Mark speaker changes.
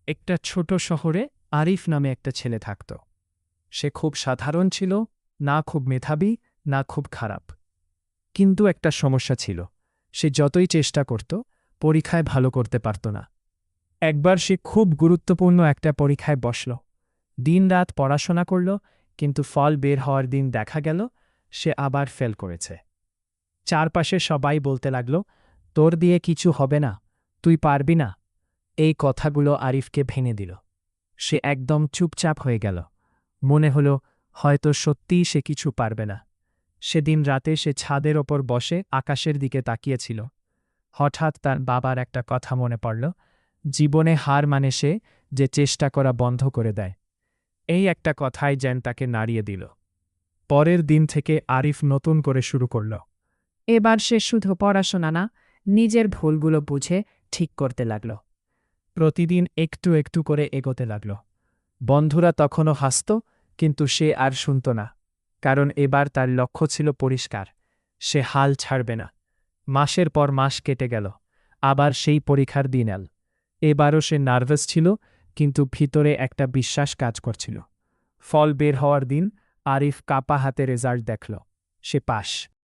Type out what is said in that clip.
Speaker 1: একটা ছোট শহরে আরিফ নামে একটা ছেলে থাকত। সে খুব সাধারণ ছিল, না খুব মেধাবী, না খুব খারাপ। কিন্তু একটা সমস্যা ছিল, সে যতই চেষ্টা করত পরীক্ষায় ভালো করতে পারত না। একবার সে খুব গুরুত্বপূর্ণ একটা পরীক্ষায় বসল। দিনরাত পড়াশোনা করল, কিন্তু ফল বের হওয়ার দিন দেখা গেল সে আবার ফেল করেছে। চারপাশে সবাই বলতে লাগল, তোর দিয়ে কিছু হবে না, তুই পারবি না। এই কথাগুলো আরিফকে ভেঙে দিল। সে একদম চুপচাপ হয়ে গেল। মনে হল হয়তো সত্যিই সে কিছু পারবে না। সেদিন রাতে সে ছাদের ওপর বসে আকাশের দিকে তাকিয়েছিল। হঠাৎ তার বাবার একটা কথা মনে পড়ল, জীবনে হার মানে সে যে চেষ্টা করা বন্ধ করে দেয়। এই একটা কথাই যেন তাকে নাড়িয়ে দিল। পরের দিন থেকে আরিফ নতুন করে শুরু করল।
Speaker 2: এবার সে শুধু পড়াশোনা না, নিজের ভুলগুলো বুঝে ঠিক করতে লাগল।
Speaker 1: প্রতিদিন একটু একটু করে এগোতে লাগল। বন্ধুরা তখনও হাসত, কিন্তু সে আর শুনত না। কারণ এবার তার লক্ষ্য ছিল পরিষ্কার, সে হাল ছাড়বে না। মাসের পর মাস কেটে গেল, আবার সেই পরীক্ষার দিন এল। এবারও সে নার্ভাস ছিল, কিন্তু ভিতরে একটা বিশ্বাস কাজ করছিল। ফল বের হওয়ার দিন আরিফ কাপা হাতে রেজাল্ট দেখল, সে পাস।